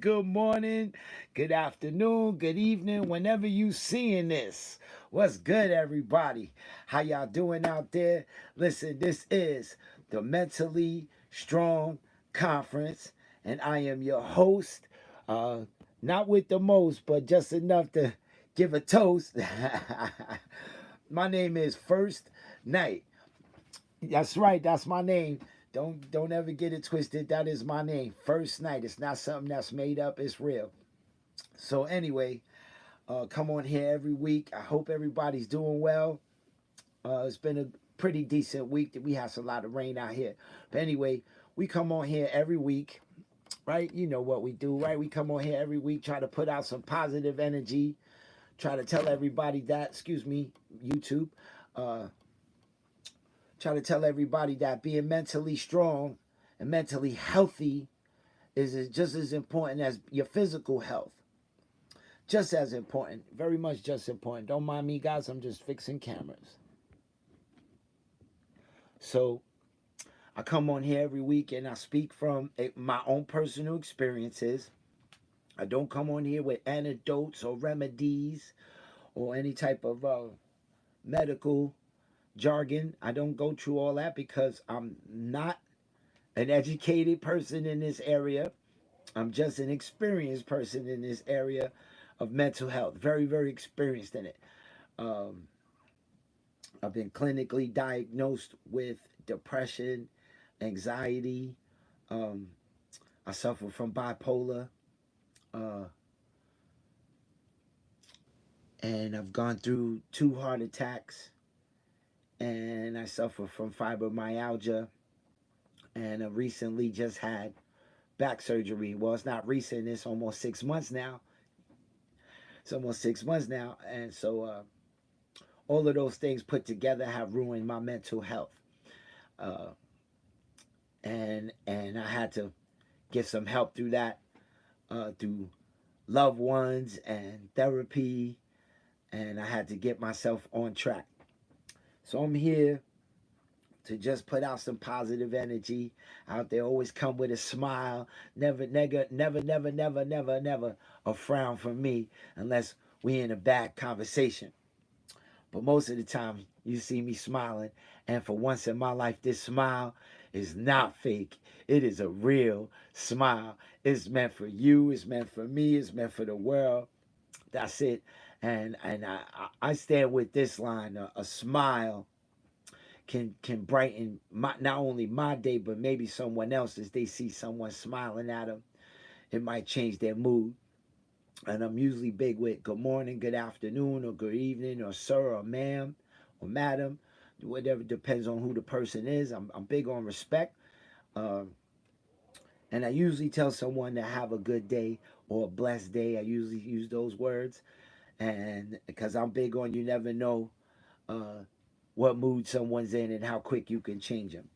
good morning, good afternoon, good evening, whenever you seeing this. What's good, everybody? How y'all doing out there? Listen, this is the Mentally Strong Conference, and I am your host. Uh, Not with the most, but just enough to give a toast. My name is First Night. That's right. That's my name. Don't ever get it twisted. That is my name. First Night. It's not something that's made up. It's real. So anyway, come on here every week. I hope everybody's doing well. It's been a pretty decent week. We had a lot of rain out here. But anyway, we come on here every week, right? You know what we do, right? We come on here every week, try to put out some positive energy, try to tell everybody that, excuse me, YouTube, uh, try to tell everybody that being mentally strong and mentally healthy is just as important as your physical health. Just as important, very much just important. Don't mind me, guys, I'm just fixing cameras. So I come on here every week and I speak from my own personal experiences. I don't come on here with anecdotes or remedies or any type of medical jargon. I don't go through all that because I'm not an educated person in this area. I'm just an experienced person in this area of mental health. Very, very experienced in it. Um, I've been clinically diagnosed with depression, anxiety. Um, I suffer from bipolar. Uh, and I've gone through 2 heart attacks. And I suffer from fibromyalgia. And I recently just had back surgery. Well, it's not recent, it's almost 6 months now. It's almost 6 months now. And so all of those things put together have ruined my mental health. Uh, and I had to get some help through that, through loved ones and therapy, and I had to get myself on track. So I'm here to just put out some positive energy out there. Always come with a smile. Never, never a frown from me unless we in a bad conversation. But most of the time, you see me smiling. And for once in my life, this smile is not fake. It is a real smile. It's meant for you. It's meant for me. It's meant for the world. That's it. And I stand with this line: a smile can brighten not only my day, but maybe someone else's. They see someone smiling at them, it might change their mood. And I'm usually big with good morning, good afternoon, or good evening, or sir, or ma'am, or madam, whatever, depends on who the person is. I'm big on respect. Um, and I usually tell someone to have a good day or a blessed day. I usually use those words. And because I'm big on you never know uh, what mood someone's in and how quick you can change them.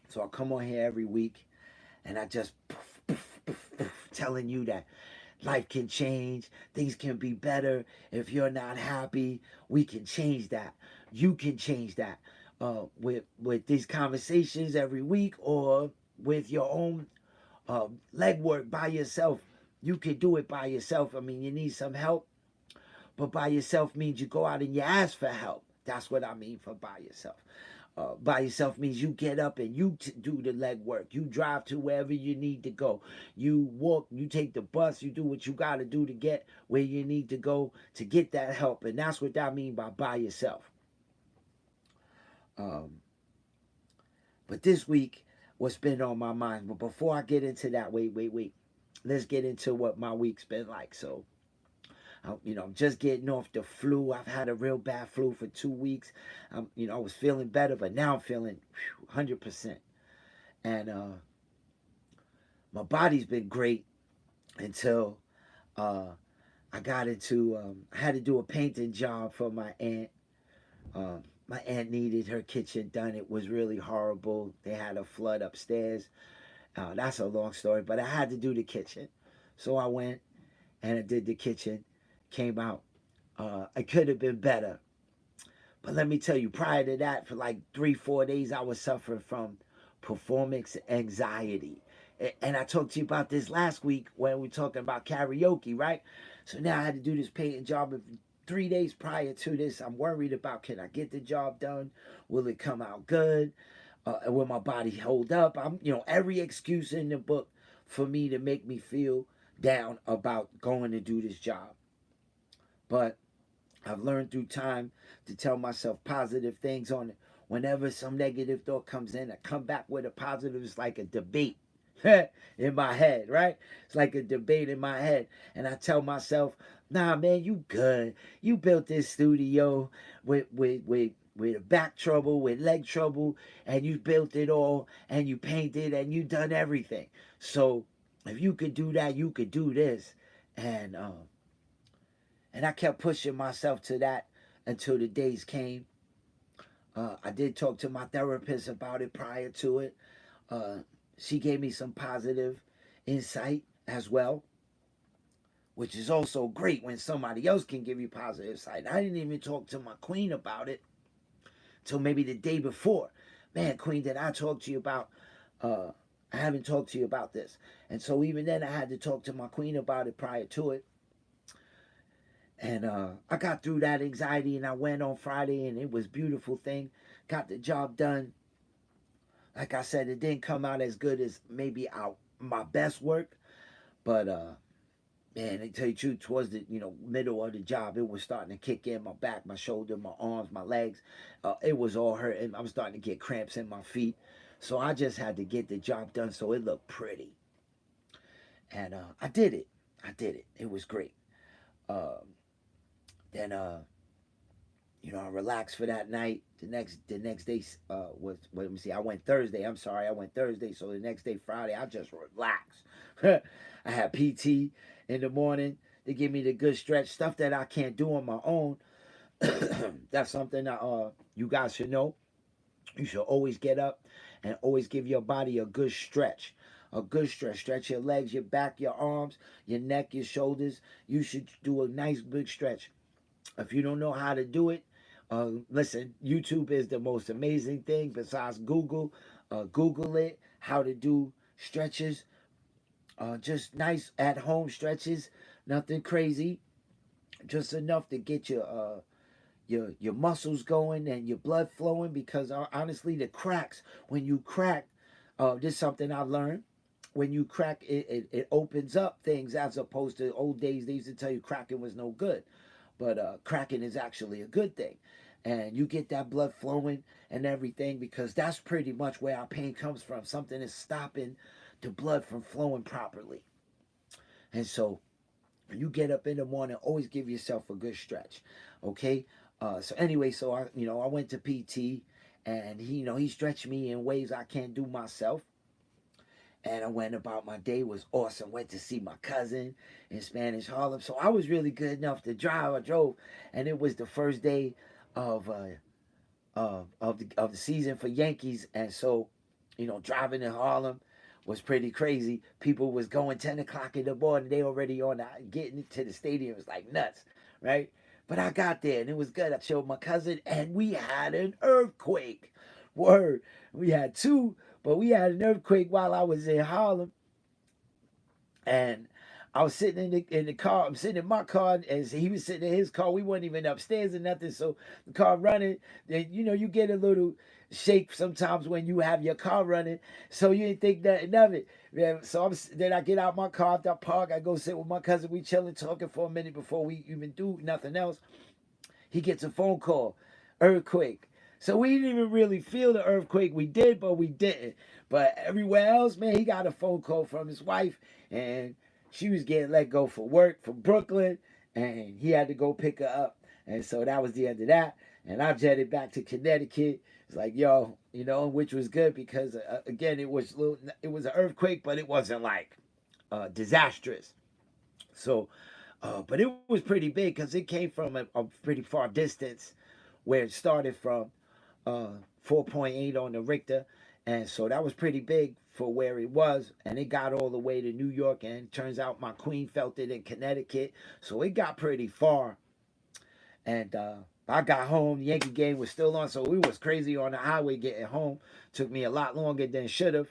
So I come on here every week and I just telling you that life can change, things can be better. If you're not happy, we can change that. You can change that with these conversations every week or with your own legwork by yourself. You can do it by yourself. I mean, you need some help, but by yourself means you go out and you ask for help. That's what I mean for by yourself. By yourself means you get up and you do the legwork. You drive to wherever you need to go. You walk, you take the bus, you do what you got to do to get where you need to go to get that help. And that's what I mean by yourself. Um, but this week, what's been on my mind? But before I get into that, wait. Let's get into what my week's been like. So, I'm just getting off the flu. I've had a real bad flu for 2 weeks. I was feeling better, but now I'm feeling 100%. And my body's been great until uh, I got into. I had to do a painting job for my aunt. My aunt needed her kitchen done. It was really horrible. They had a flood upstairs. That's a long story, but I had to do the kitchen. So I went and I did the kitchen. Came out. It could have been better. But let me tell you, prior to that, for like 3, 4 days, I was suffering from performance anxiety. And I talked to you about this last week when we were talking about karaoke, right? So now I had to do this painting job. 3 days prior to this, I'm worried about, can I get the job done? Will it come out good? Will my body hold up? Every excuse in the book for me to make me feel down about going to do this job. But I've learned through time to tell myself positive things on it. Whenever some negative thought comes in, I come back with a positive. It's like a debate in my head, right? It's like a debate in my head. And I tell myself, nah, man, you good. You built this studio with back trouble, with leg trouble, and you built it all, and you painted, and you done everything. So if you could do that, you could do this. And I kept pushing myself to that until the days came. I did talk to my therapist about it prior to it. Uh, she gave me some positive insight as well, which is also great when somebody else can give you positive insight. I didn't even talk to my queen about it till maybe the day before. Man, queen, did I talk to you about? I haven't talked to you about this. And so even then, I had to talk to my queen about it prior to it. And I got through that anxiety, and I went on Friday, and it was a beautiful thing. Got the job done. Like I said, it didn't come out as good as maybe my best work, but man, to tell you the truth, towards the middle of the job, it was starting to kick in. My back, my shoulder, my arms, my legs, it was all hurting. I was starting to get cramps in my feet, so I just had to get the job done so it looked pretty. And I did it. I did it. It was great. Then I relaxed for that night. The next day was, let me see, I went Thursday. I'm sorry, I went Thursday. So the next day, Friday, I just relaxed. I had PT in the morning. They give me the good stretch stuff that I can't do on my own. That's something that you guys should know. You should always get up and always give your body a good stretch. A good stretch. Stretch your legs, your back, your arms, your neck, your shoulders. You should do a nice big stretch. If you don't know how to do it, listen, YouTube is the most amazing thing besides Google. Google it, how to do stretches. Just nice at home stretches, nothing crazy, just enough to get your muscles going and your blood flowing. Because honestly, the cracks, when you crack, this is something I learned. When you crack, it opens up things, as opposed to old days. They used to tell you cracking was no good, but cracking is actually a good thing. And you get that blood flowing and everything, because that's pretty much where our pain comes from. Something is stopping the blood from flowing properly. And so when you get up in the morning, always give yourself a good stretch. Okay. So anyway, so I went to PT, and he stretched me in ways I can't do myself. And I went about my day. Was awesome. Went to see my cousin in Spanish Harlem. So I was really good enough to drive. I drove, and it was the first day of the season for Yankees. And so, driving in Harlem was pretty crazy. People was going 10 o'clock in the morning. They already on getting to the stadium. It was like nuts, right? But I got there, and it was good. I showed my cousin, and we had an earthquake. Word. We had two, but we had an earthquake while I was in Harlem. And I was sitting in the car. I'm sitting in my car, and he was sitting in his car. We weren't even upstairs or nothing. So the car running, then you get a little shake sometimes when you have your car running. So you didn't think nothing of it. Yeah, so then I get out my car after I park. I go sit with my cousin. We chilling, talking for a minute before we even do nothing else. He gets a phone call, earthquake. So we didn't even really feel the earthquake. We did, but we didn't. But everywhere else, man, he got a phone call from his wife, and she was getting let go for work from Brooklyn, and he had to go pick her up. And so that was the end of that. And I jetted back to Connecticut. It's like, yo, which was good because again, it was an earthquake, but it wasn't like disastrous. So, but it was pretty big because it came from a pretty far distance, where it started from 4.8 on the Richter. And so that was pretty big for where it was. And it got all the way to New York. And it turns out my queen felt it in Connecticut. So it got pretty far. And I got home. The Yankee game was still on. So we was crazy on the highway getting home. Took me a lot longer than it should have.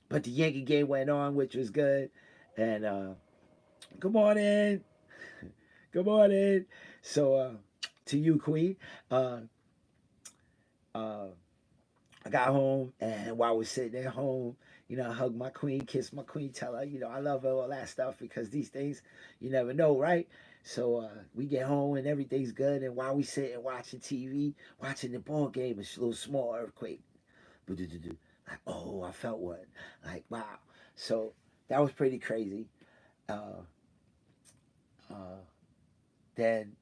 But the Yankee game went on, which was good. And good morning. Good morning. So to you, Queen. Uh, uh, I got home, and while I was sitting at home, I hugged my queen, kissed my queen, tell her, I love her, all that stuff, because these things, you never know, right? So we get home and everything's good, and while we sitting watching TV, watching the ball game, a little small earthquake. Like, oh, I felt one. Like, wow. So that was pretty crazy. Uh, uh, then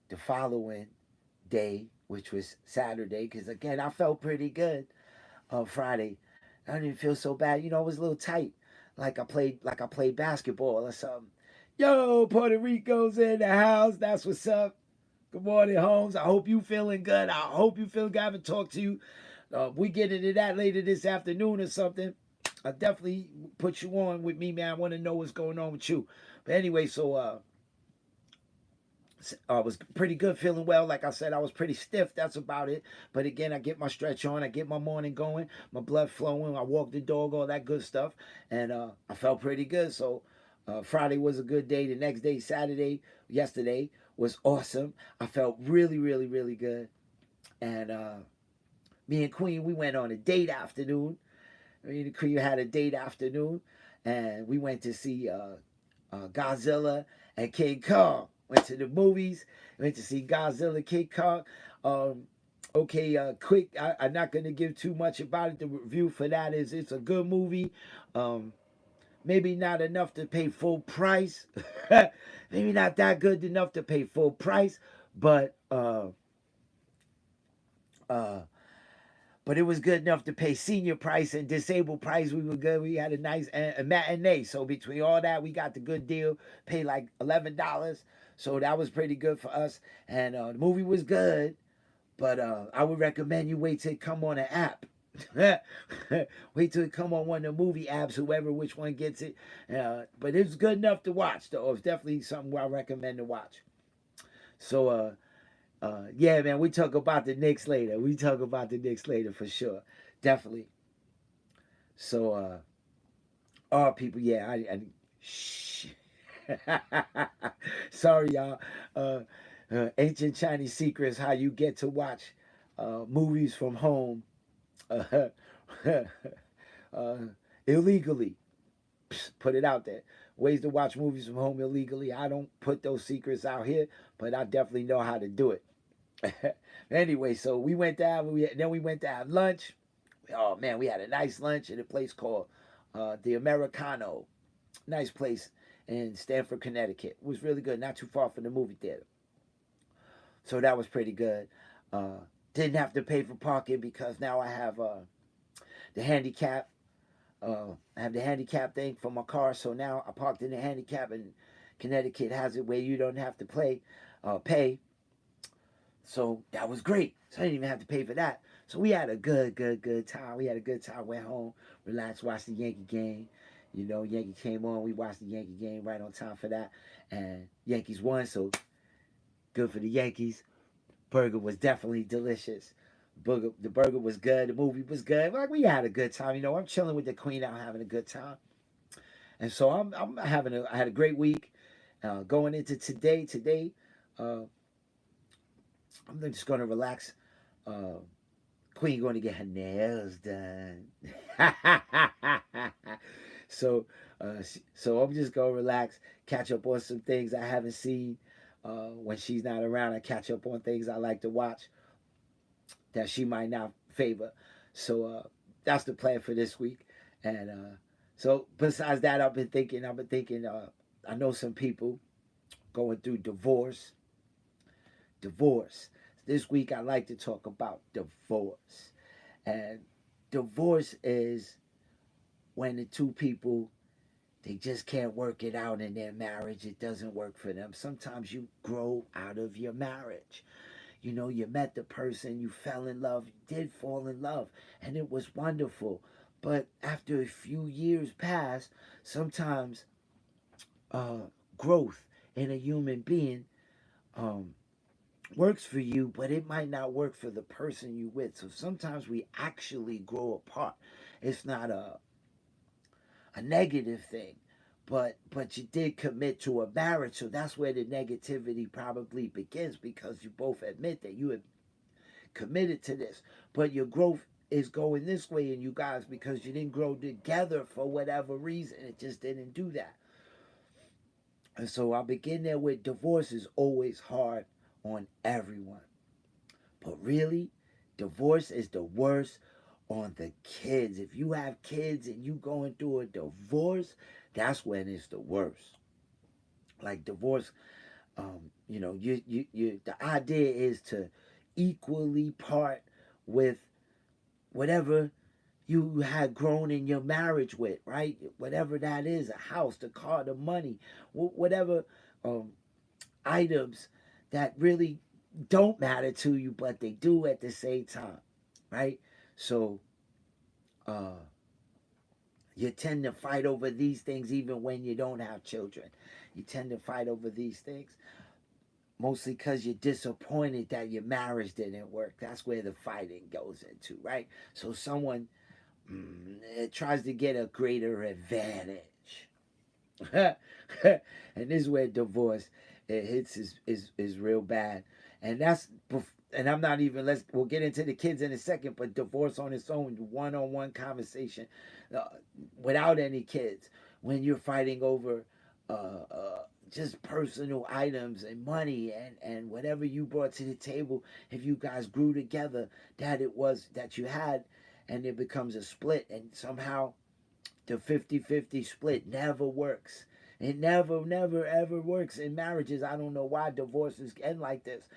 the following day, which was Saturday, because again, I felt pretty good on Friday. I didn't feel so bad. It was a little tight. Like I played basketball or something. Yo, Puerto Rico's in the house. That's what's up. Good morning, Holmes. I hope you feeling good. I hope you feeling good. I haven't talked to you. We get into that later this afternoon or something. I definitely put you on with me, man. I want to know what's going on with you. But anyway, so I was pretty good, feeling well. Like I said, I was pretty stiff. That's about it. But again, I get my stretch on. I get my morning going. My blood flowing. I walk the dog, all that good stuff. And I felt pretty good. So Friday was a good day. The next day, Saturday, yesterday, was awesome. I felt really, really, really good. And me and Queen, we went on a date afternoon. Me and Queen had a date afternoon. And we went to see Godzilla and King Kong. Went to the movies. Went to see Godzilla, King Kong. Okay, quick. I'm not going to give too much about it. The review for that is it's a good movie. Um, maybe not enough to pay full price. Maybe not that good enough to pay full price, but uh, but it was good enough to pay senior price and disabled price. We were good. We had a nice a matinee. So between all that, we got the good deal. Paid like $11. So that was pretty good for us. And the movie was good. But I would recommend you wait till it come on an app. Wait till it come on one of the movie apps, whoever which one gets it. But it's good enough to watch, though. It's definitely something I recommend to watch. So yeah, man, we talk about the Knicks later. We talk about the Knicks later for sure, definitely. So, all people, yeah, shh. Sorry, y'all. Uh, Ancient Chinese secrets: how you get to watch movies from home uh, uh, illegally. Put it out there. Ways to watch movies from home illegally. I don't put those secrets out here, but I definitely know how to do it. Anyway, so we went down. Then we went to have lunch. Oh man, we had a nice lunch at a place called the Americano. Nice place in Stamford, Connecticut. It was really good. Not too far from the movie theater. So that was pretty good. Didn't have to pay for parking because now I have the handicap. I have the handicap thing for my car. So now I parked in the handicap, and Connecticut has it where you don't have to pay. So that was great. So I didn't even have to pay for that. So we had a good time. We had a good time. Went home, relaxed, watched the Yankee game. Yankee came on. We watched the Yankee game right on time for that. And Yankees won, so good for the Yankees. Burger was definitely delicious. The burger was good. The movie was good. Like we had a good time. I'm chilling with the queen out, having a good time. And so I had a great week. Going into today. Uh, I'm just gonna relax. Uh, Queen going to get her nails done. so, so I'm just gonna relax, catch up on some things I haven't seen. When she's not around, I catch up on things I like to watch that she might not favor. So that's the plan for this week. And so besides that, I've been thinking. I know some people going through divorce. Divorce. This week, I like to talk about divorce. And divorce is when the two people, they just can't work it out in their marriage. It doesn't work for them. Sometimes you grow out of your marriage. You met the person, you fell in love, you did fall in love, and it was wonderful. But after a few years pass, sometimes uh, growth in a human being um, works for you, but it might not work for the person you with. So sometimes we actually grow apart. It's not a negative thing. But you did commit to a marriage, so that's where the negativity probably begins, because you both admit that you have committed to this. But your growth is going this way in you guys because you didn't grow together for whatever reason. It just didn't do that. And so I begin there with divorce is always hard on everyone. But really, divorce is the worst on the kids. If you have kids and you going through a divorce, that's when it's the worst. Like divorce, the idea is to equally part with whatever you had grown in your marriage with, right? Whatever that is, a house, the car, the money, whatever um, items that really don't matter to you, but they do at the same time, right? So uh, you tend to fight over these things even when you don't have children. You tend to fight over these things mostly because you're disappointed that your marriage didn't work. That's where the fighting goes into, right? So someone it tries to get a greater advantage. And this is where divorce it hits is real bad. And that's and I'm not even we'll get into the kids in a second, but divorce on its own, one-on-one conversation uh, without any kids, when you're fighting over just personal items and money and whatever you brought to the table, if you guys grew together, that it was that you had, and it becomes a split, and somehow the 50-50 split never works. It never ever works in marriages. I don't know why divorces end like this.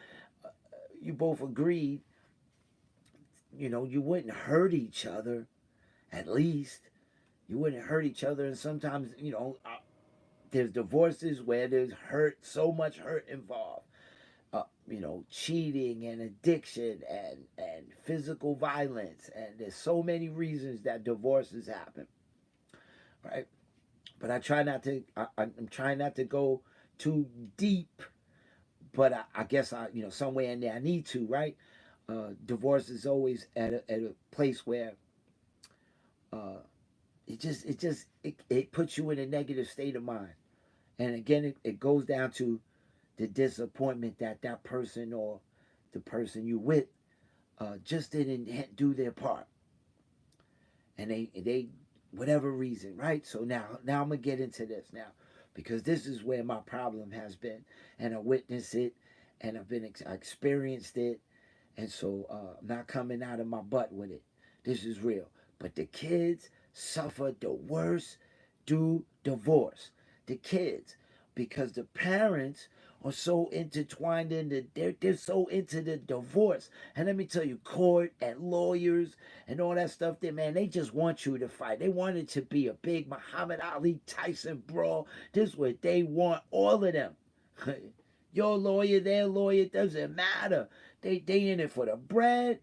You both agreed, you wouldn't hurt each other. At least you wouldn't hurt each other. And sometimes, there's divorces where there's hurt, so much hurt involved. Cheating and addiction and physical violence, and there's so many reasons that divorces happen, right? But I try not to. I'm trying not to go too deep, but I guess somewhere in there I need to, right? Divorce is always at a place where uh, it puts you in a negative state of mind, and again it goes down to the disappointment that that person or the person you with just didn't do their part, and they whatever reason, right? So now I'm gonna get into this now, because this is where my problem has been, and I witnessed it, and I experienced it, and so I'm not coming out of my butt with it. This is real. But the kids suffer the worst due divorce. The kids, because the parents are so intertwined in they're so into the divorce. And let me tell you, court and lawyers and all that stuff there, man, they just want you to fight. They want it to be a big Muhammad Ali Tyson brawl. This is what they want, all of them. Your lawyer, their lawyer, doesn't matter. They in it for the bread.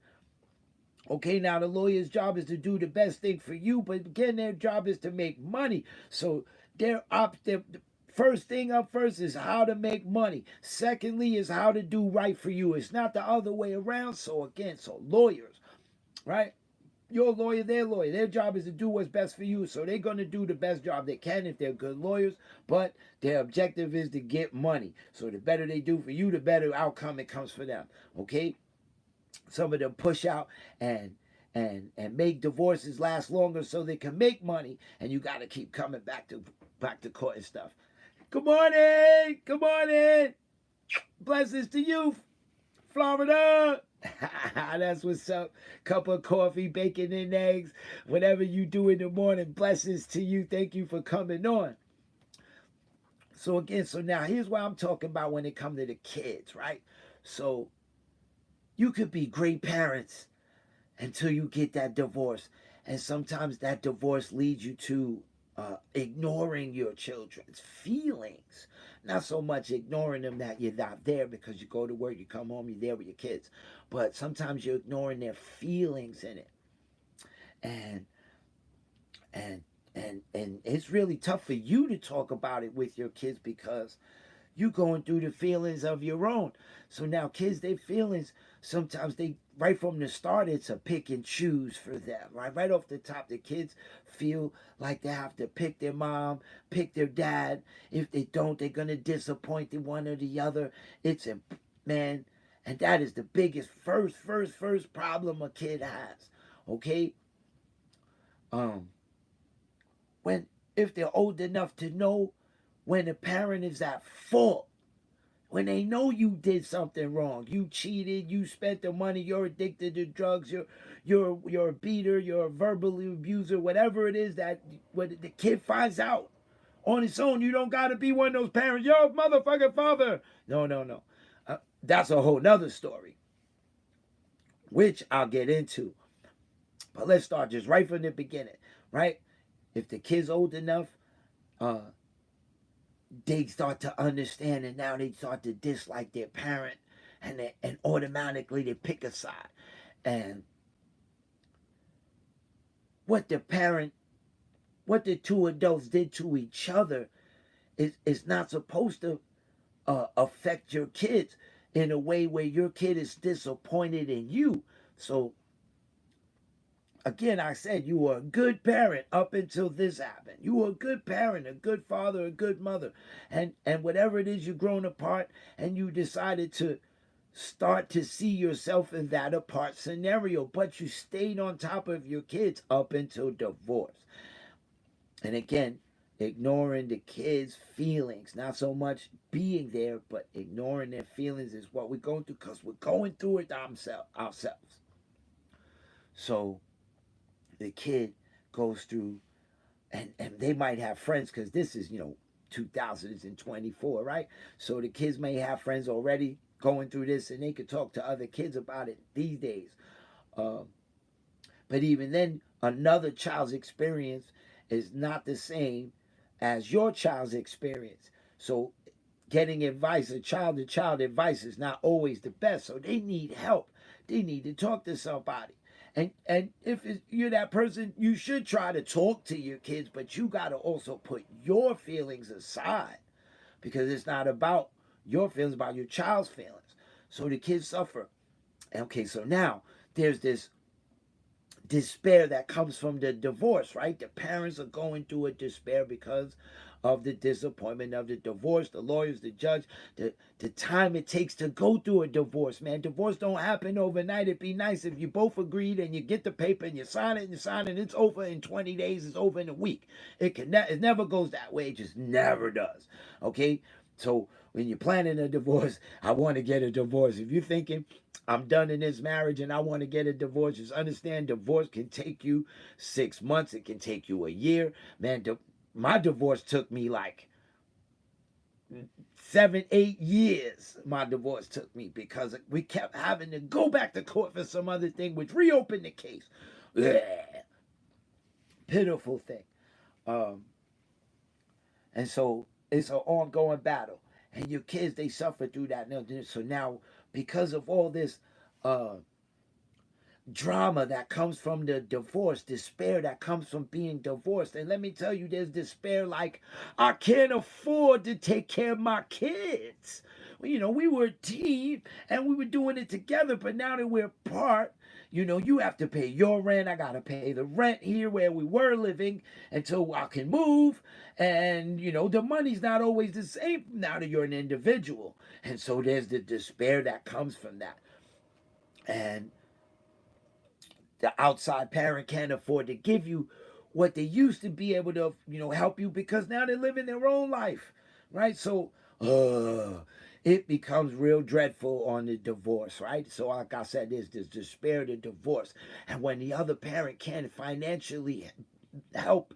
Okay, now the lawyer's job is to do the best thing for you, but again, their job is to make money. So their first thing up first is how to make money. Secondly is how to do right for you. It's not the other way around. So again, so lawyers, right? Your lawyer, their lawyer. Their job is to do what's best for you. So they're going to do the best job they can if they're good lawyers. But their objective is to get money. So the better they do for you, the better outcome it comes for them. Okay? Some of them push out and make divorces last longer so they can make money. And you got to keep coming back to court and stuff. Good morning. Good morning. Blessings to you, Florida. That's what's up. Cup of coffee, bacon and eggs, whatever you do in the morning. Blessings to you. Thank you for coming on. So again, so now here's what I'm talking about when it comes to the kids, right? So you could be great parents until you get that divorce, and sometimes that divorce leads you to ignoring your children's feelings. Not so much ignoring them that you're not there because you go to work, you come home, you're there with your kids, but sometimes you're ignoring their feelings in it, and and and it's really tough for you to talk about it with your kids because You going through the feelings of your own. So now kids, their feelings, sometimes they, right from the start, it's a pick and choose for them. Right off the top, the kids feel like they have to pick their mom, pick their dad. If they don't, they're gonna disappoint the one or the other. It's a, man, and that is the biggest first problem a kid has. Okay? Um, when, if they're old enough to know when a parent is at fault, when they know you did something wrong, you cheated, you spent the money, you're addicted to drugs, you're a beater, you're a verbal abuser, whatever it is that when the kid finds out on its own, you don't gotta be one of those parents, yo, motherfucking father. No, no, no. That's a whole nother story, which I'll get into. But let's start just right from the beginning, right? If the kid's old enough, uh, they start to understand, and now they start to dislike their parent, and automatically they pick a side. And what the parent, what the two adults did to each other is not supposed to affect your kids in a way where your kid is disappointed in you. So again, I said you were a good parent up until this happened. You were a good parent, a good father, a good mother. And whatever it is, you've grown apart and you decided to start to see yourself in that apart scenario, but you stayed on top of your kids up until divorce. And again, ignoring the kids' feelings, not so much being there, but ignoring their feelings is what we're going through because we're going through it ourselves. So the kid goes through, and they might have friends because this is 2024, right? So the kids may have friends already going through this, and they could talk to other kids about it these days. um, but even then, another child's experience is not the same as your child's experience. So getting advice, a child to child advice, is not always the best. So they need help. They need to talk to somebody. And if you're that person, you should try to talk to your kids, but you got to also put your feelings aside, because it's not about your feelings, about your child's feelings. So the kids suffer. Okay, so now there's this despair that comes from the divorce, right? The parents are going through a despair because of the disappointment of the divorce, the lawyers, the judge, the time it takes to go through a divorce, man. Divorce don't happen overnight. It'd be nice if you both agreed and you get the paper and you sign it and you sign it, and it's over in 20 days, it's over in a week. It never goes that way. It just never does. Okay? So when you're planning a divorce, I want to get a divorce. If you're thinking, I'm done in this marriage and I want to get a divorce, just understand divorce can take you 6 months. It can take you a year. Man, my divorce took me like 7, 8 years. My divorce took me because we kept having to go back to court for some other thing, which reopened the case. Blech. Pitiful thing. Um, and so it's an ongoing battle. And your kids, they suffer through that. So now, because of all this uh, drama that comes from the divorce, despair that comes from being divorced. And let me tell you, there's despair like, I can't afford to take care of my kids. Well, we were a team and we were doing it together, but now that we're apart, you have to pay your rent. I got to pay the rent here where we were living until I can move. And, the money's not always the same now that you're an individual. And so there's the despair that comes from that. And the outside parent can't afford to give you what they used to be able to, help you, because now they're living their own life, right? So, it becomes real dreadful on the divorce, right? So, like I said, there's this despair to divorce. And when the other parent can't financially help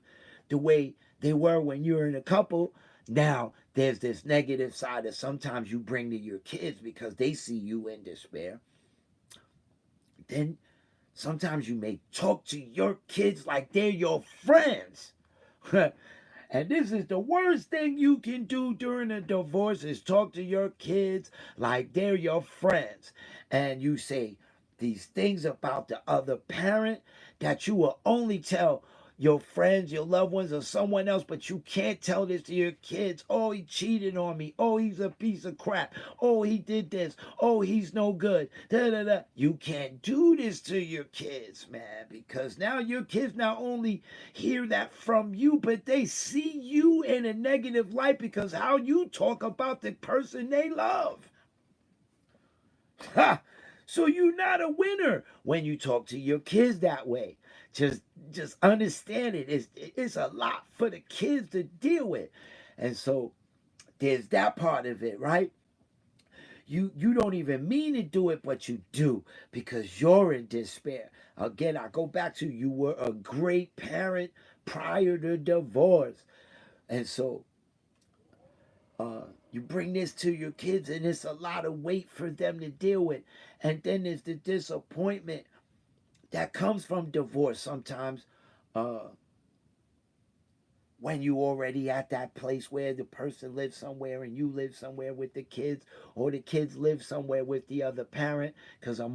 the way they were when you were in a couple, now there's this negative side that sometimes you bring to your kids because they see you in despair. Then sometimes you may talk to your kids like they're your friends. And this is the worst thing you can do during a divorce, is talk to your kids like they're your friends. And you say these things about the other parent that you will only tell your friends, your loved ones, or someone else, but you can't tell this to your kids. Oh, he cheated on me. Oh, he's a piece of crap. Oh, he did this. Oh, he's no good. Da, da, da. You can't do this to your kids, man, because now your kids not only hear that from you, but they see you in a negative light because how you talk about the person they love. Ha! So you're not a winner when you talk to your kids that way. Just just understand it. It's a lot for the kids to deal with. And so there's that part of it, right? You don't even mean to do it, but you do because you're in despair. Again, I go back to you were a great parent prior to divorce. And so you bring this to your kids, and it's a lot of weight for them to deal with. And then there's the disappointment that comes from divorce sometimes uh, when you already at that place where the person lives somewhere and you live somewhere with the kids, or the kids live somewhere with the other parent. Because I'm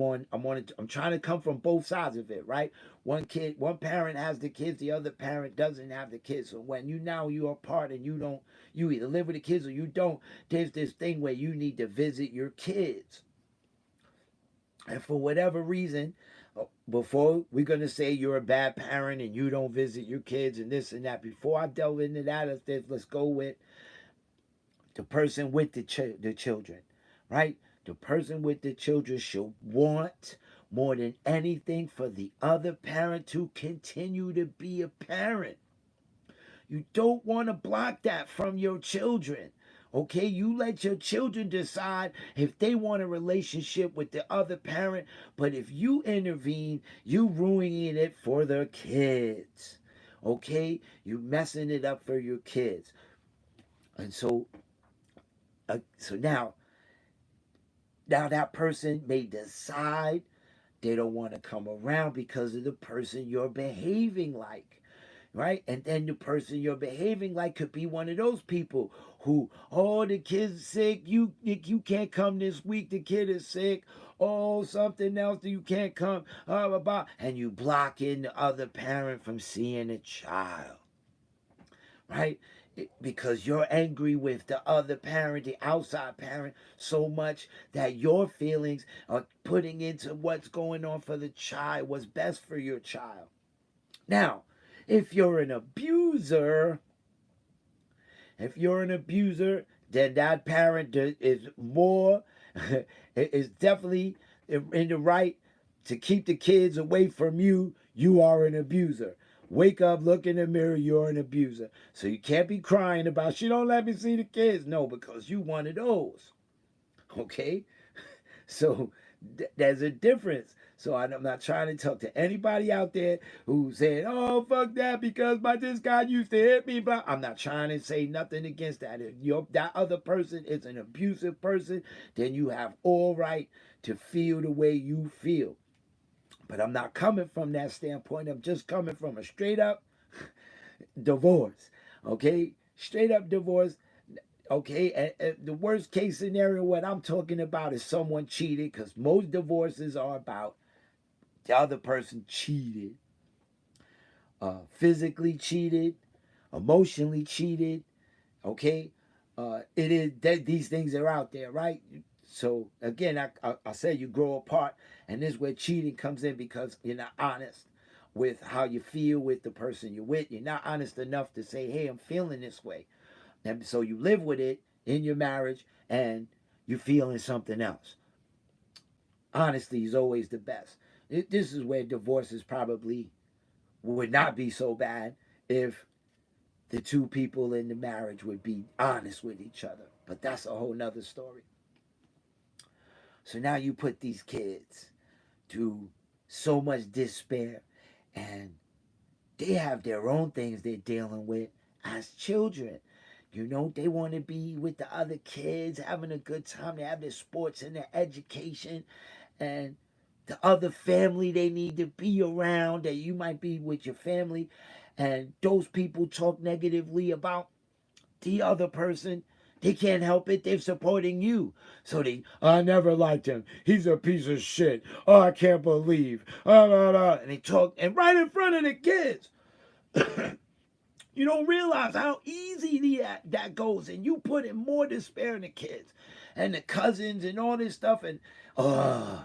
trying to come from both sides of it, right? One parent has the kids, the other parent doesn't have the kids. So when you're apart and you either live with the kids or you don't, there's this thing where you need to visit your kids. And for whatever reason, before we're going to say you're a bad parent and you don't visit your kids and this and that, before I delve into that, let's go with the person with the children, right? The person with the children should want more than anything for the other parent to continue to be a parent. You don't want to block that from your children. Okay, you let your children decide if they want a relationship with the other parent, but if you intervene, you ruining it for the kids. Okay, you messing it up for your kids. And so now that person may decide they don't want to come around because of the person you're behaving like. Right? And then the person you're behaving like could be one of those people who, oh, the kid's sick, you can't come this week, the kid is sick, oh, something else, you can't come, blah, blah, blah. And you blocking the other parent from seeing a child, right? Because you're angry with the other parent, the outside parent, so much that your feelings are putting into what's going on for the child, what's best for your child. Now, if you're an abuser, then that parent is more, is definitely in the right to keep the kids away from you. You are an abuser. Wake up, look in the mirror, you're an abuser. So you can't be crying about, she don't let me see the kids. No, because you one of those. Okay? So there's a difference. So I'm not trying to talk to anybody out there who said, oh, fuck that because this guy used to hit me. Blah. I'm not trying to say nothing against that. If that other person is an abusive person, then you have all right to feel the way you feel. But I'm not coming from that standpoint. I'm just coming from a straight up divorce. Okay? Straight up divorce. Okay, and the worst case scenario, what I'm talking about is someone cheated, because most divorces are about the other person cheated, physically cheated, emotionally cheated. Okay, it is that these things are out there, right? So again, I said you grow apart, and this is where cheating comes in because you're not honest with how you feel with the person you're with. You're not honest enough to say, hey, I'm feeling this way. And so you live with it in your marriage and you're feeling something else. Honesty is always the best. This is where divorces probably would not be so bad if the two people in the marriage would be honest with each other. But that's a whole nother story. So now you put these kids to so much despair, and they have their own things they're dealing with as children. They want to be with the other kids, having a good time. They have their sports and their education, and the other family they need to be around, that you might be with your family. And those people talk negatively about the other person. They can't help it. They're supporting you. So I never liked him. He's a piece of shit. Oh, I can't believe. And they talk, and right in front of the kids. You don't realize how easy that goes, and you put in more despair in the kids and the cousins and all this stuff, and uh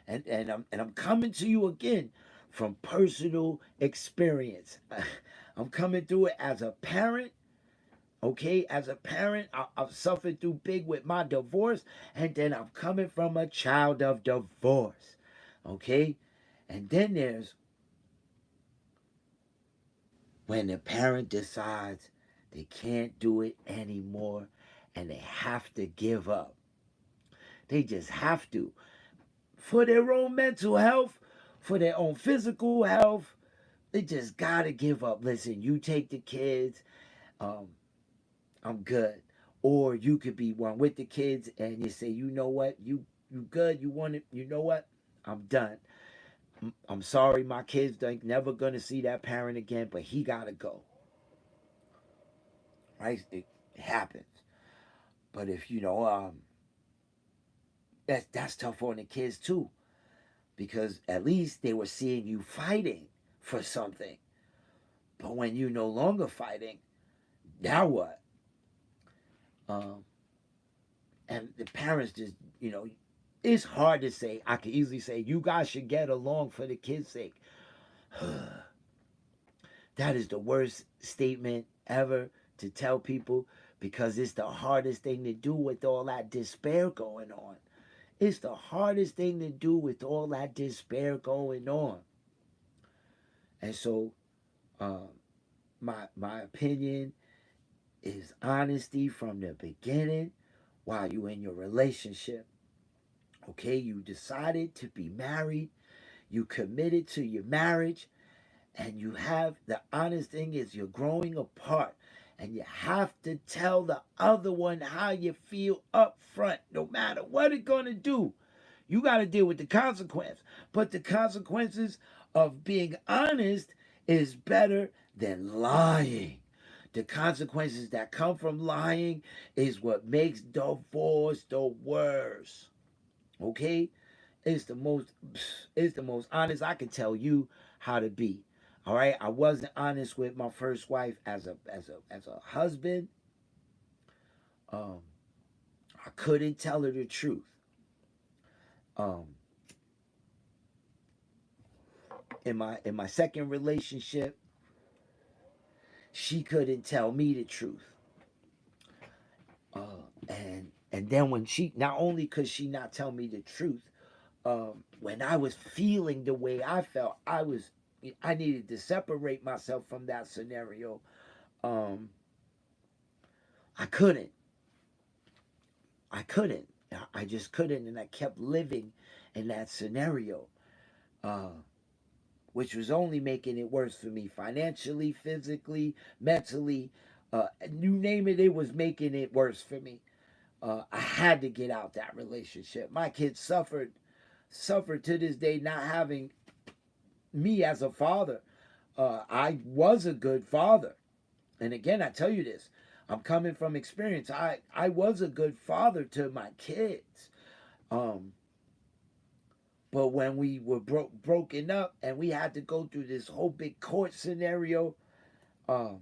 and I'm coming to you again from personal experience. I'm coming through it as a parent. Okay, as a parent, I've suffered through big with my divorce, and then I'm coming from a child of divorce. Okay, and then there's when the parent decides they can't do it anymore and they have to give up. They just have to. For their own mental health, for their own physical health, they just gotta give up. Listen, you take the kids, um, I'm good. Or you could be one with the kids and you say, you know what, you good, you want it, you know what, I'm done. I'm sorry, my kids ain't never gonna see that parent again, but he gotta go. Right? It happens. But if that's tough on the kids too, because at least they were seeing you fighting for something. But when you no longer fighting, now what? Um, and the parents just, it's hard to say. I could easily say you guys should get along for the kids' sake. That is the worst statement ever to tell people, because it's the hardest thing to do with all that despair going on. It's the hardest thing to do with all that despair going on. And so, um, my opinion is honesty from the beginning while you in your relationship. Okay, you decided to be married, you committed to your marriage, and you have the honest thing is you're growing apart. And you have to tell the other one how you feel up front, no matter what it's gonna do. You got to deal with the consequence. But the consequences of being honest is better than lying. The consequences that come from lying is what makes divorce the worst. Okay? It's the most honest I can tell you how to be. All right? I wasn't honest with my first wife as a husband. Um I couldn't tell her the truth. Um in my second relationship, she couldn't tell me the truth. And then when she not only could she not tell me the truth, when I was feeling the way I felt, I needed to separate myself from that scenario. Um, I couldn't. I couldn't. I just couldn't, and I kept living in that scenario, uh, which was only making it worse for me financially, physically, mentally. You name it, it was making it worse for me. I had to get out that relationship. My kids suffered to this day not having me as a father. I was a good father, and again, I tell you this. I'm coming from experience. I was a good father to my kids. Um, but when we were broken up and we had to go through this whole big court scenario, um,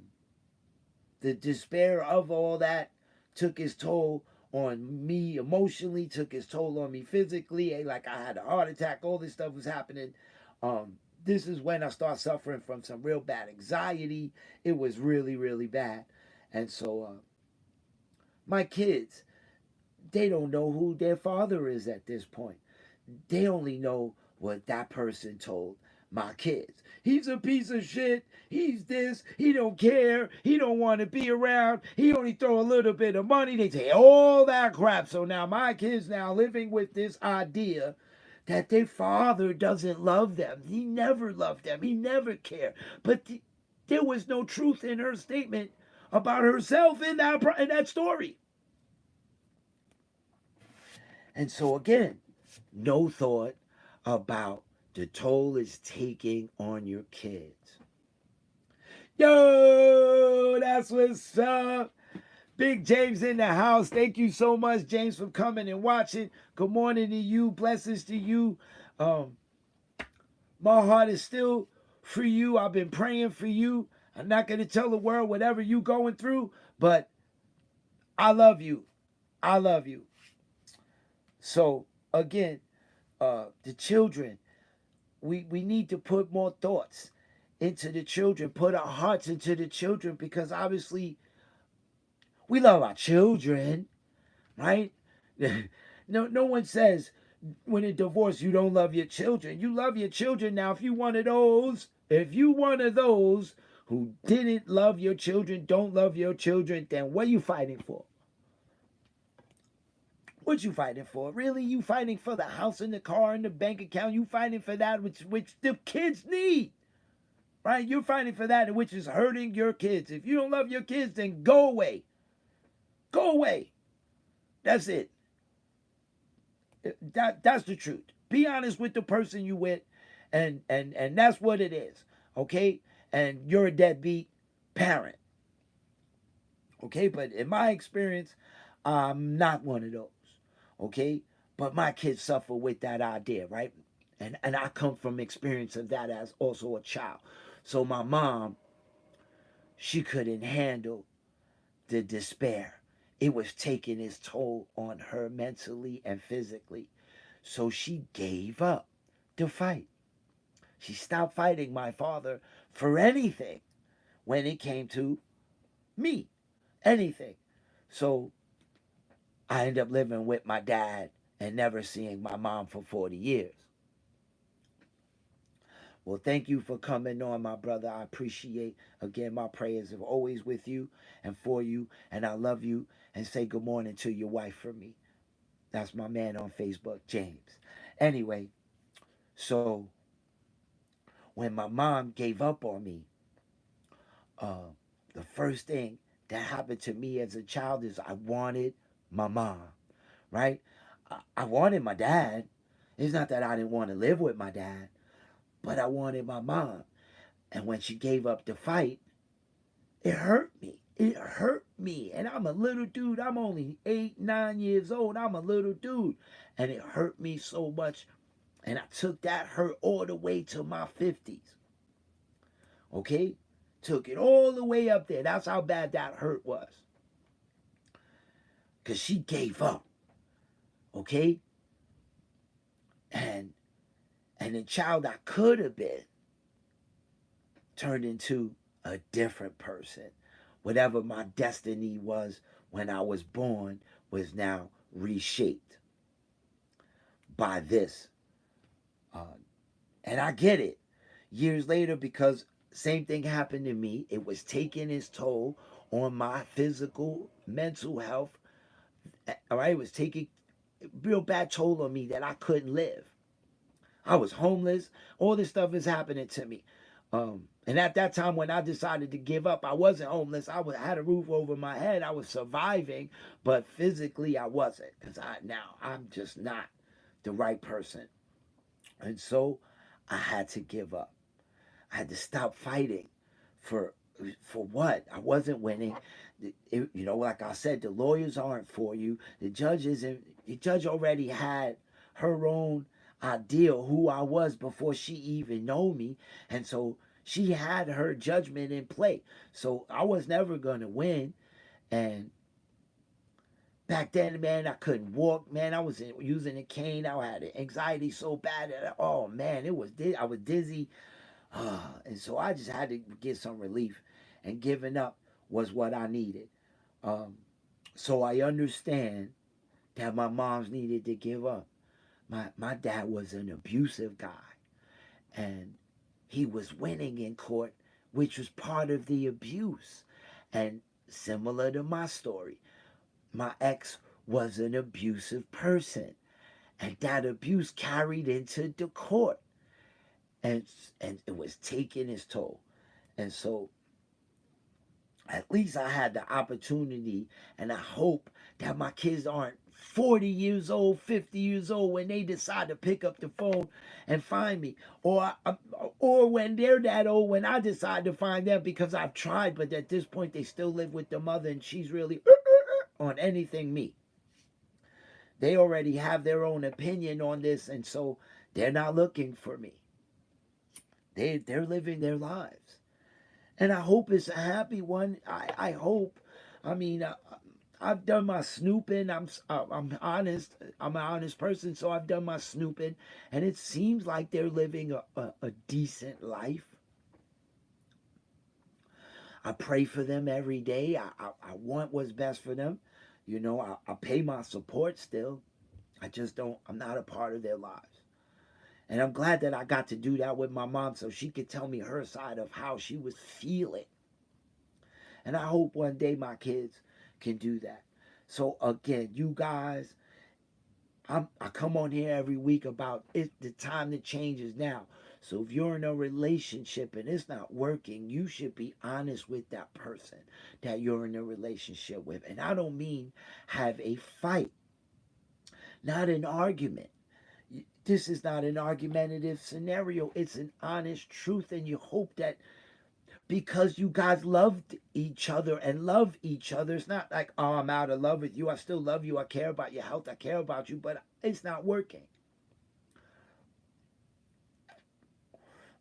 the despair of all that took its toll on me emotionally, took its toll on me physically. Like I had a heart attack, all this stuff was happening. This is when I started suffering from some real bad anxiety. It was really, really bad. And so my kids, they don't know who their father is at this point. They only know what that person told my kids. He's a piece of shit. He's this. He don't care. He don't want to be around. He only throw a little bit of money. They say all that crap. So now my kids now living with this idea that their father doesn't love them. He never loved them. He never cared. But there was no truth in her statement about herself in that story. And so again, no thought about the toll it's taking on your kids. Yo, that's what's up. Big James in the house. Thank you so much, James, for coming and watching. Good morning to you. Blessings to you. My heart is still for you. I've been praying for you. I'm not going to tell the world whatever you going through, but I love you. I love you. So again, the children, we need to put more thoughts into the children, put our hearts into the children, because obviously we love our children, right? No one says when in divorce you don't love your children. You love your children. Now, if you one of those, who didn't love your children, don't love your children, then what are you fighting for? What you fighting for? Really? You fighting for the house and the car and the bank account? You fighting for that which the kids need, right? You're fighting for that which is hurting your kids. If you don't love your kids, then go away. Go away. That's it. That's the truth. Be honest with the person you with, and that's what it is. Okay? And you're a deadbeat parent. Okay? But in my experience, I'm not one of those. Okay? But my kids suffer with that idea, right? And I come from experience of that as also a child. So my mom, she couldn't handle the despair. It was taking its toll on her mentally and physically. So she gave up the fight. She stopped fighting my father for anything when it came to me. Anything. So I ended up living with my dad and never seeing my mom for 40 years. Well, thank you for coming on, my brother. I appreciate, again, my prayers are always with you and for you, and I love you, and say good morning to your wife for me. That's my man on Facebook, James. Anyway, so when my mom gave up on me, uh, the first thing that happened to me as a child is I wanted my mom, right? I wanted my dad. It's not that I didn't want to live with my dad, but I wanted my mom. And when she gave up the fight, it hurt me. It hurt me. And I'm a little dude. I'm only 8, 9 years old. I'm a little dude. And it hurt me so much. And I took that hurt all the way to my 50s. Okay? Took it all the way up there. That's how bad that hurt was. Because she gave up. Okay? And the child I could have been turned into a different person. Whatever my destiny was when I was born was now reshaped by this. And I get it. Years later, because same thing happened to me, it was taking its toll on my physical, mental health. All right, it was taking real bad toll on me that I couldn't live. I was homeless. All this stuff is happening to me. And at that time, when I decided to give up, I wasn't homeless. Had a roof over my head. I was surviving, but physically I wasn't, because I'm just not the right person. And so I had to give up. I had to stop fighting for what? I wasn't winning. Like I said, the lawyers aren't for you. The judge isn't. The judge already had her own idea who I was before she even know me, and so she had her judgment in play. So I was never gonna win. And back then, man, I couldn't walk. Man, I was using a cane. I had anxiety so bad that I was dizzy. And so I just had to get some relief, and giving up was what I needed. So I understand that my mom's needed to give up. My dad was an abusive guy, and he was winning in court, which was part of the abuse. And similar to my story, my ex was an abusive person, and that abuse carried into the court, and it was taking its toll. And so at least I had the opportunity, and I hope that my kids aren't 40 years old, 50 years old when they decide to pick up the phone and find me, or when they're that old when I decide to find them, because I've tried, but at this point they still live with the mother, and she's really on anything me. They already have their own opinion on this, and so they're not looking for me. They're living their lives, and I hope it's a happy one. I hope. I mean, I've done my snooping. I'm honest. I'm an honest person, so I've done my snooping, and it seems like they're living a decent life. I pray for them every day. I want what's best for them. You know, I pay my support still. I just don't. I'm not a part of their lives. And I'm glad that I got to do that with my mom so she could tell me her side of how she was feeling. And I hope one day my kids can do that. So again, you guys, I come on here every week about it. The time to change is now. So if you're in a relationship and it's not working, you should be honest with that person that you're in a relationship with. And I don't mean have a fight, not an argument. This is not an argumentative scenario. It's an honest truth, and you hope that because you guys loved each other and love each other. It's not like, oh, I'm out of love with you. I still love you. I care about your health. I care about you, but it's not working.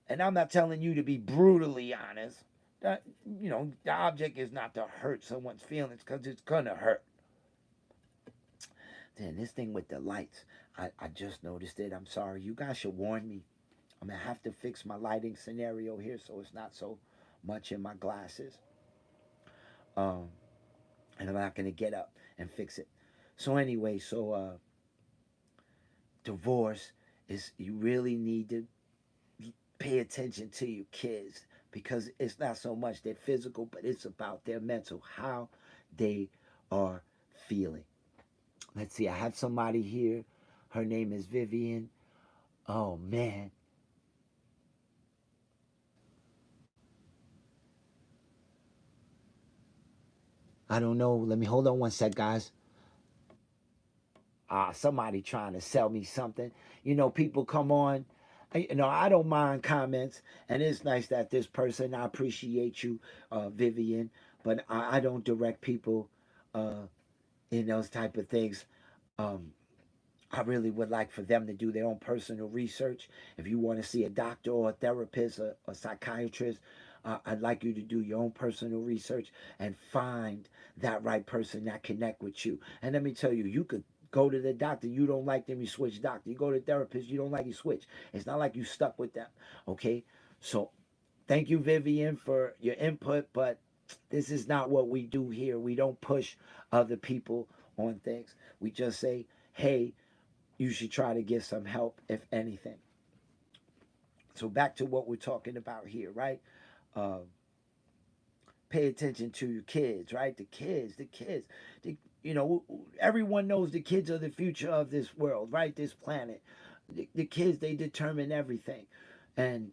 And I'm not telling you to be brutally honest. That, the object is not to hurt someone's feelings because it's going to hurt. Then this thing with the lights, I just noticed it. I'm sorry. You guys should warn me. I'm going to have to fix my lighting scenario here so it's not so much in my glasses. Um, and I'm not going to get up and fix it. So anyway, divorce is, you really need to pay attention to your kids because it's not so much their physical, but it's about their mental, how they are feeling. Let's see, I have somebody here. Her name is Vivian. Oh man, I don't know. Let me hold on one sec, guys. Somebody trying to sell me something. People come on. I don't mind comments, and it's nice that this person. I appreciate you, Vivian, but I don't direct people uh, in those type of things. Um, I really would like for them to do their own personal research. If you want to see a doctor or a therapist or a psychiatrist, I'd like you to do your own personal research and find that right person that connect with you. And let me tell you, you could go to the doctor, you don't like them, you switch doctor. You go to the therapist, you don't like, you switch. It's not like you stuck with them. Okay, so thank you, Vivian, for your input, but this is not what we do here. We don't push other people on things. We just say, hey, you should try to get some help, if anything. So back to what we're talking about here, right? Uh, Pay attention to your kids, right? The kids. Everyone knows the kids are the future of this world, right? This planet. The kids, they determine everything. And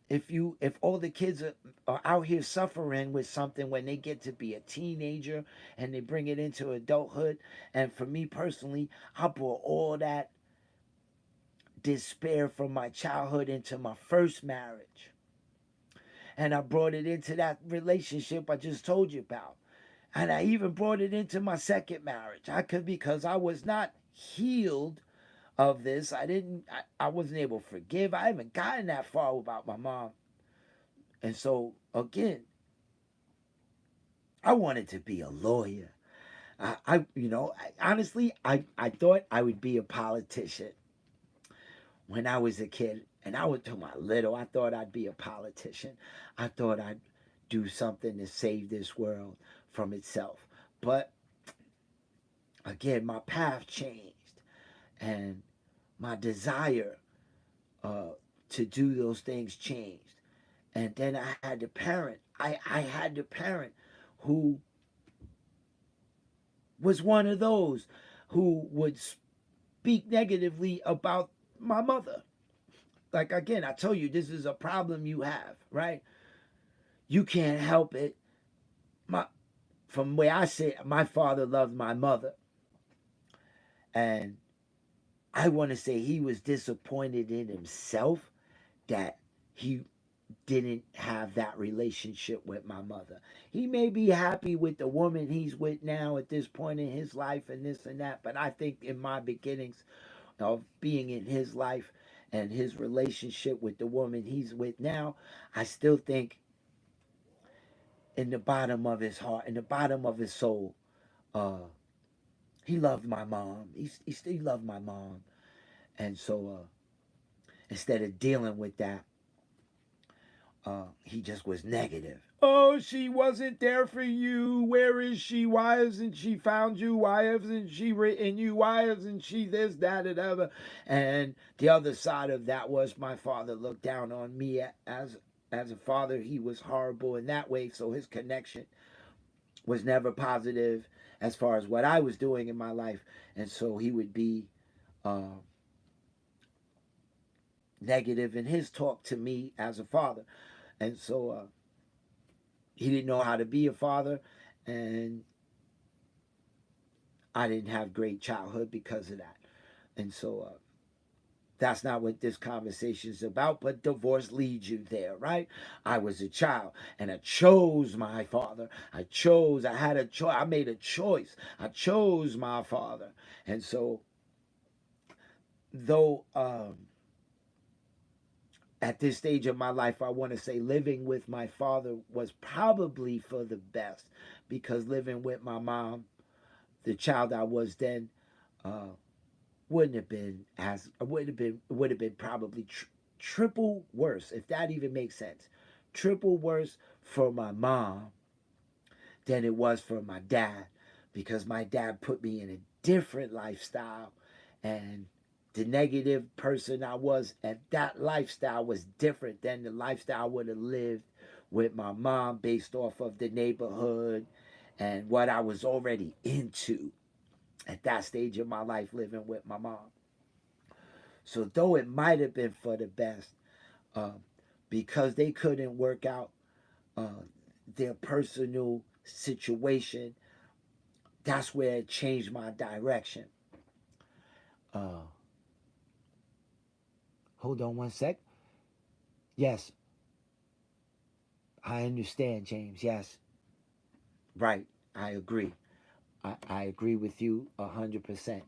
if all the kids are out here suffering with something when they get to be a teenager and they bring it into adulthood, and for me personally, I brought all that despair from my childhood into my first marriage. And I brought it into that relationship I just told you about. And I even brought it into my second marriage. I could, because I was not healed of this. I wasn't able to forgive. I haven't gotten that far about my mom. And so again, I wanted to be a lawyer. Honestly, I thought I would be a politician when I was a kid, and I was to my little, I thought I'd be a politician. I thought I'd do something to save this world from itself. But again, my path changed, and my desire uh, to do those things changed. And then I had the parent. I had the parent who was one of those who would speak negatively about my mother. Like again, I told you this is a problem you have, right? You can't help it. My From where I sit, my father loved my mother, and I want to say he was disappointed in himself that he didn't have that relationship with my mother. He may be happy with the woman he's with now at this point in his life and this and that, but I think in my beginnings of being in his life and his relationship with the woman he's with now, I still think in the bottom of his heart, in the bottom of his soul, uh, he loved my mom. He still loved my mom. And so instead of dealing with that, he just was negative. Oh, she wasn't there for you. Where is she? Why hasn't she found you? Why hasn't she written you? Why hasn't she this, that, and other? And the other side of that was my father looked down on me as a father. He was horrible in that way, so his connection was never positive as far as what I was doing in my life, and so he would be uh, negative in his talk to me as a father, and so he didn't know how to be a father, and I didn't have great childhood because of that, and so that's not what this conversation is about, but divorce leads you there, right? I was a child and I chose my father. I had a choice. I made a choice. I chose my father. And so, though at this stage of my life, I want to say living with my father was probably for the best, because living with my mom, the child I was then, uh, wouldn't have been as would have been probably triple worse, if that even makes sense. Triple worse for my mom than it was for my dad, because my dad put me in a different lifestyle, and the negative person I was at that lifestyle was different than the lifestyle I would have lived with my mom, based off of the neighborhood and what I was already into at that stage of my life living with my mom. So though it might have been for the best, uh, because they couldn't work out uh, their personal situation, that's where it changed my direction. Uh, Hold on one sec. Yes, I understand, James. Yes, right. I agree. I agree with you 100%.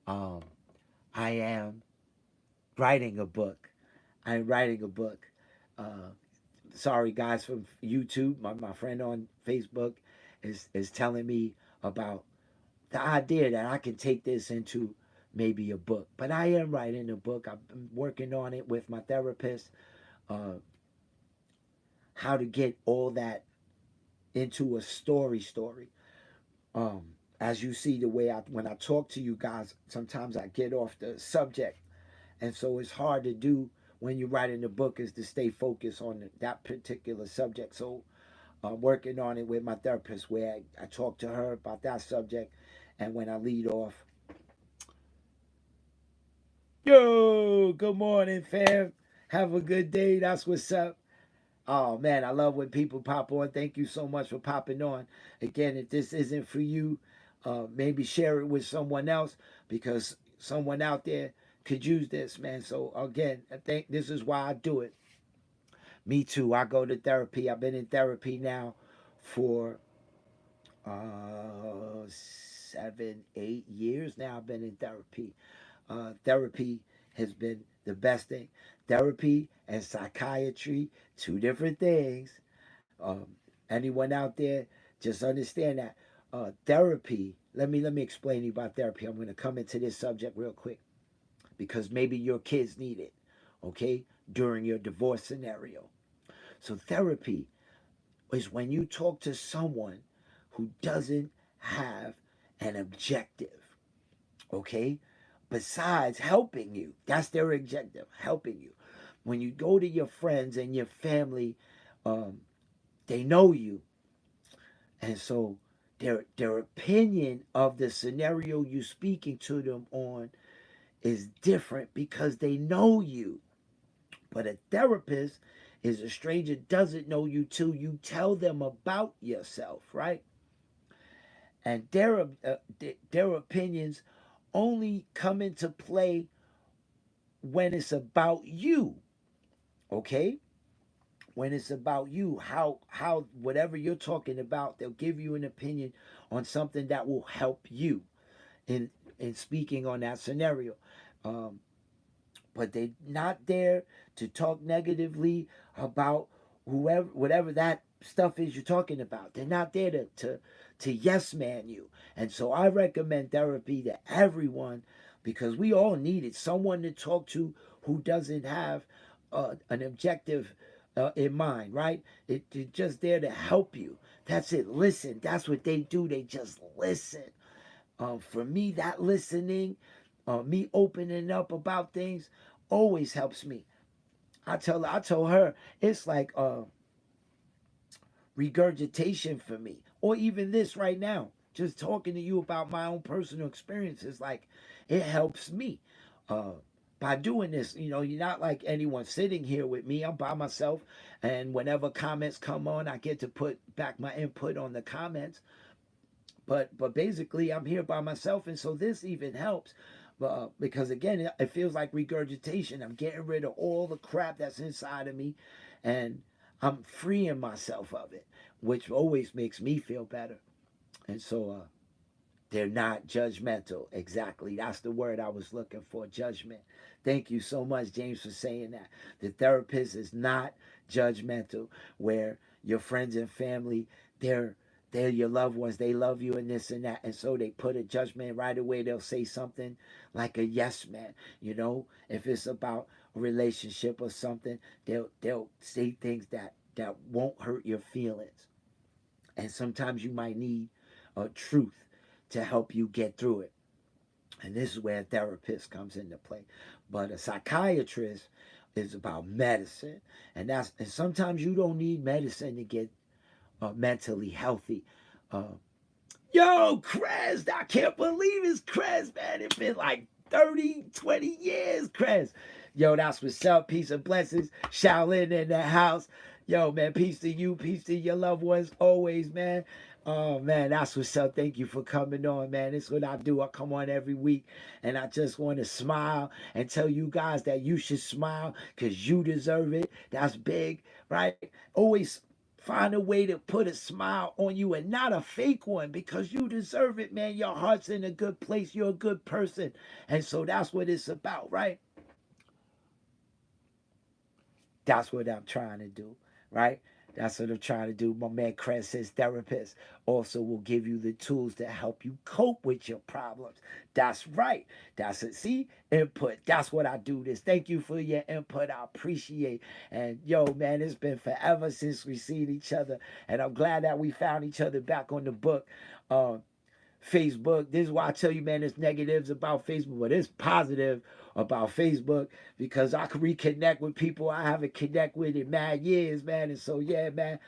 Um, I am writing a book. I'm writing a book. Uh, Sorry, guys from YouTube. My friend on Facebook is telling me about the idea that I can take this into maybe a book. But I am writing a book. I've been working on it with my therapist. Uh, how to get all that into a story. Um, as you see, the way when I talk to you guys, sometimes I get off the subject, and so it's hard to do when you're writing a book, is to stay focused on that particular subject. So I'm working on it with my therapist, where I talk to her about that subject, and when I lead off, yo, good morning, fam. Have a good day. That's what's up. Oh man, I love when people pop on. Thank you so much for popping on. Again, if this isn't for you, maybe share it with someone else, because someone out there could use this, man. So again, I think this is why I do it. Me too. I go to therapy. I've been in therapy now for 7, 8 years now. I've been in therapy. Therapy has been the best thing. Therapy and psychiatry, two different things. Um, Anyone out there, just understand that therapy. Let me explain to you about therapy. I'm going to come into this subject real quick, because maybe your kids need it. Okay, during your divorce scenario. So therapy is when you talk to someone who doesn't have an objective. Okay, besides helping you, that's their objective, helping you. When you go to your friends and your family, um, they know you, and so their opinion of the scenario you speaking to them on is different because they know you. But a therapist is a stranger, doesn't know you till you tell them about yourself, right? And their opinions only come into play when it's about you, okay? When it's about you, how whatever you're talking about, they'll give you an opinion on something that will help you in speaking on that scenario. Um, but they're not there to talk negatively about whoever, whatever that stuff is you're talking about. They're not there to yes man you. And so I recommend therapy to everyone because we all need it. Someone to talk to who doesn't have an objective in mind, right? It's just there to help you. That's it. Listen. That's what they do. They just listen. For me, that listening, me opening up about things, always helps me. I told her it's like regurgitation for me, or even this right now, just talking to you about my own personal experiences. Like it helps me. Uh, by doing this, you're not like anyone sitting here with me. I'm by myself, and whenever comments come on, I get to put back my input on the comments. But basically, I'm here by myself, and so this even helps. Because again, it feels like regurgitation. I'm getting rid of all the crap that's inside of me, and I'm freeing myself of it, which always makes me feel better. And so they're not judgmental. Exactly. That's the word I was looking for, judgment. Thank you so much, James, for saying that. The therapist is not judgmental, where your friends and family, they're your loved ones. They love you and this and that. And so they put a judgment right away. They'll say something like a yes man. If it's about a relationship or something, they'll say things that won't hurt your feelings. And sometimes you might need a truth to help you get through it. And this is where a therapist comes into play. But a psychiatrist is about medicine. And sometimes you don't need medicine to get mentally healthy. Uh, Yo, Krez, I can't believe it's Krez, man. It's been like 30, 20 years, Krez. Yo, that's what's up. Peace and blessings. Shaolin in the house. Yo, man, peace to you. Peace to your loved ones always, man. Oh, man, that's what's up. Thank you for coming on, man. This is what I do. I come on every week, and I just want to smile and tell you guys that you should smile because you deserve it. That's big, right? Always find a way to put a smile on you and not a fake one because you deserve it, man. Your heart's in a good place. You're a good person. And so that's what it's about, right? That's what I'm trying to do, right? That's what I'm trying to do. My man Krez says therapist also will give you the tools to help you cope with your problems. That's right. That's it. See, input. That's what I do this. Thank you for your input. I appreciate. And yo, man, it's been forever since we seen each other. And I'm glad that we found each other back on the book. Facebook. This is why I tell you, man, there's negatives about Facebook, but it's positive about Facebook because I can reconnect with people I haven't connect with in mad years, man. And so, yeah, man,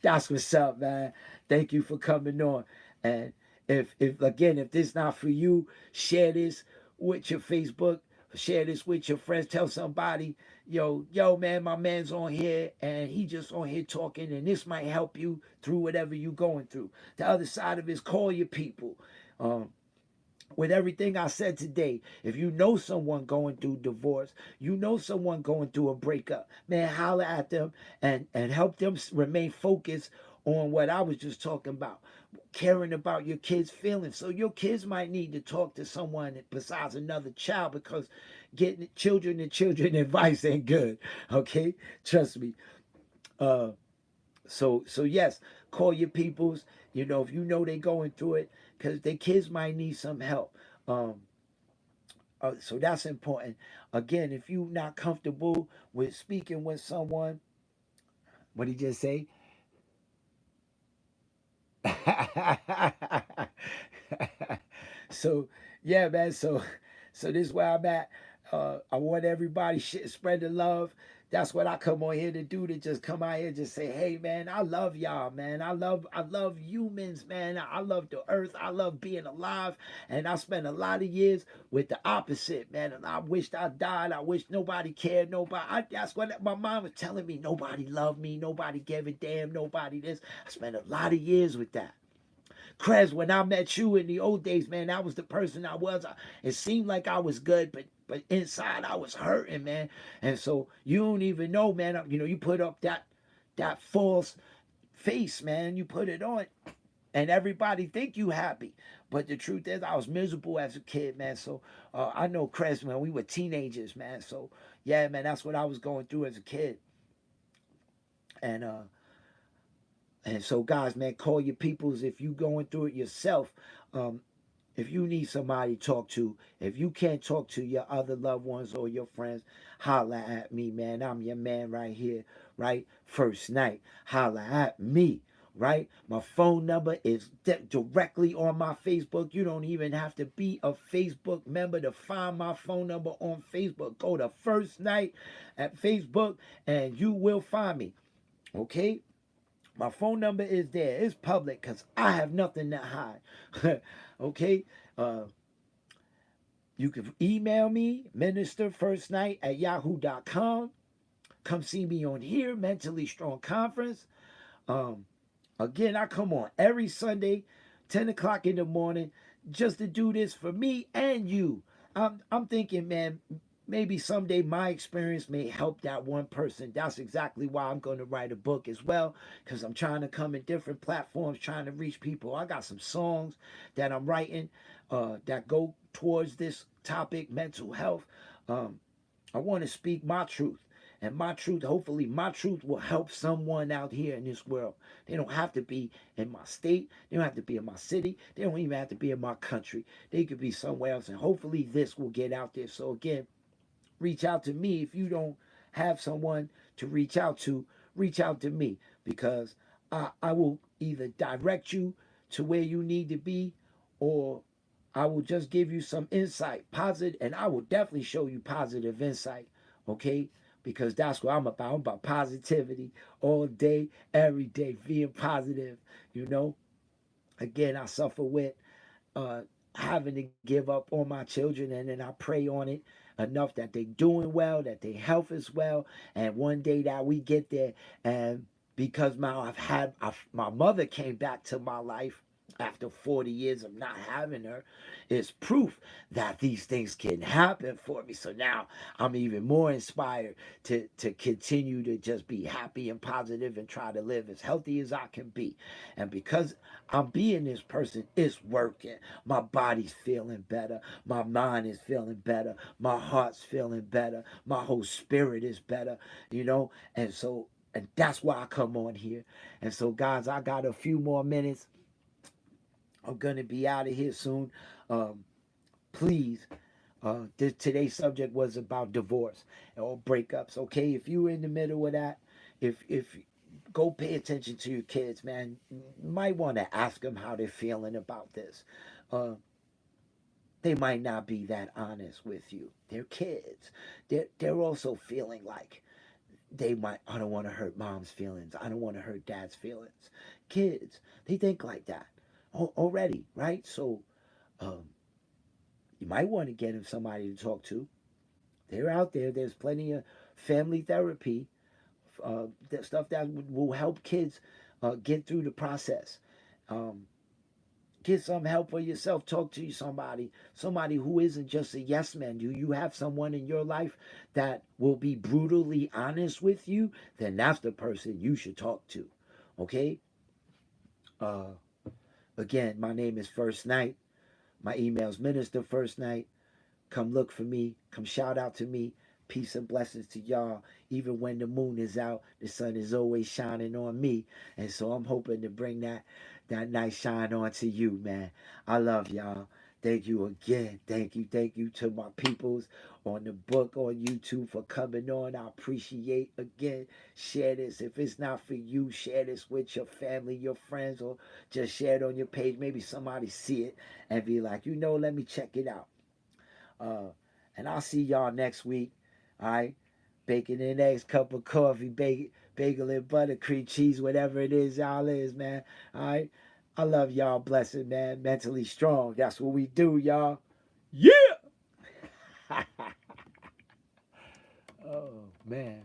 that's what's up, man. Thank you for coming on. And if this not for you, share this with your Facebook, share this with your friends, tell somebody, yo, man, my man's on here and he just on here talking, and this might help you through whatever you going through. The other side of it is call your people. Um, with everything I said today, if you know someone going through divorce, you know someone going through a breakup, man, holler at them and help them remain focused on what I was just talking about, caring about your kids' feelings. So your kids might need to talk to someone besides another child because getting children and children advice ain't good. Okay, trust me. Uh, so yes, call your peoples. If you know they going through it, because their kids might need some help. Um, so that's important. Again, if you're not comfortable with speaking with someone, what did he just say? So yeah, man. So this is where I'm at. I want everybody spread the love. That's what I come on here to do. To just come out here and just say, hey, man, I love y'all, man. I love humans, man. I love the earth. I love being alive. And I spent a lot of years with the opposite, man. And I wished I died. I wish nobody cared. That's what my mom was telling me. Nobody loved me. Nobody gave a damn. Nobody this. I spent a lot of years with that. Krez, when I met you in the old days, man, that was the person I was. It seemed like I was good, but inside I was hurting, man. And so you don't even know, man. You put up that false face, man. You put it on. And everybody think you happy. But the truth is, I was miserable as a kid, man. So I know Chris, man, we were teenagers, man. So yeah, man, that's what I was going through as a kid. And so guys, man, call your peoples if you going through it yourself. Um, if you need somebody to talk to, if you can't talk to your other loved ones or your friends, holla at me, man. I'm your man right here, right? First Night. Holla at me, right? My phone number is directly on my Facebook. You don't even have to be a Facebook member to find my phone number on Facebook. Go to First Night at Facebook and you will find me, okay? My phone number is there. It's public because I have nothing to hide. Okay? Uh, you can email me, ministerfirstnight@yahoo.com. Come see me on here, Mentally Strong Conference. Um, Again, I come on every Sunday, 10 o'clock in the morning, just to do this for me and you. I'm thinking, man, maybe someday my experience may help that one person. That's exactly why I'm going to write a book as well, because I'm trying to come in different platforms, trying to reach people. I got some songs that I'm writing that go towards this topic, mental health. I want to speak my truth. And my truth, hopefully, my truth will help someone out here in this world. They don't have to be in my state. They don't have to be in my city. They don't even have to be in my country. They could be somewhere else. And hopefully, this will get out there. So, again, reach out to me. If you don't have someone to reach out to me because I will either direct you to where you need to be or I will just give you some insight, positive, and I will definitely show you positive insight, okay? Because that's what I'm about. I'm about positivity all day, every day, being positive, you know? Again, I suffer with uh, having to give up on my children, and then I pray on it enough that they're doing well, that their health is well, and one day that we get there, and because now my mother came back to my life after 40 years of not having her, is proof that these things can happen for me. So now I'm even more inspired to continue to just be happy and positive and try to live as healthy as I can be. And because I'm being this person, it's working. My body's feeling better. My mind is feeling better. My heart's feeling better. My whole spirit is better, you know? And that's why I come on here. And so, guys, I got a few more minutes. I'm going to be out of here soon. Um, please, today's subject was about divorce or breakups. Okay, if you're in the middle of that, if go pay attention to your kids, man. You might want to ask them how they're feeling about this. Uh, they might not be that honest with you. They're kids. They're also feeling like they might. I don't want to hurt mom's feelings. I don't want to hurt dad's feelings. Kids, they think like that already, right? So um, you might want to get them somebody to talk to. They're out there. There's plenty of family therapy, that stuff that will help kids get through the process. Um, get some help for yourself. Talk to somebody who isn't just a yes man. Do you have someone in your life that will be brutally honest with you? Then that's the person you should talk to. Okay. Uh, Again, my name is First Night. My email's Minister First Night. Come look for me. Come shout out to me. Peace and blessings to y'all. Even when the moon is out, the sun is always shining on me. And so I'm hoping to bring that nice shine on to you, man. I love y'all. Thank you again. Thank you to my peoples on the book on YouTube for coming on. I appreciate again. Share this. If it's not for you, share this with your family, your friends, or just share it on your page. Maybe somebody see it and be like, let me check it out. Uh, and I'll see y'all next week. All right. Bacon and eggs, cup of coffee, bagel and butter, cream cheese, whatever it is y'all is, man. All right. I love y'all. Blessed, man. Mentally strong. That's what we do, y'all. Yeah. Oh, man.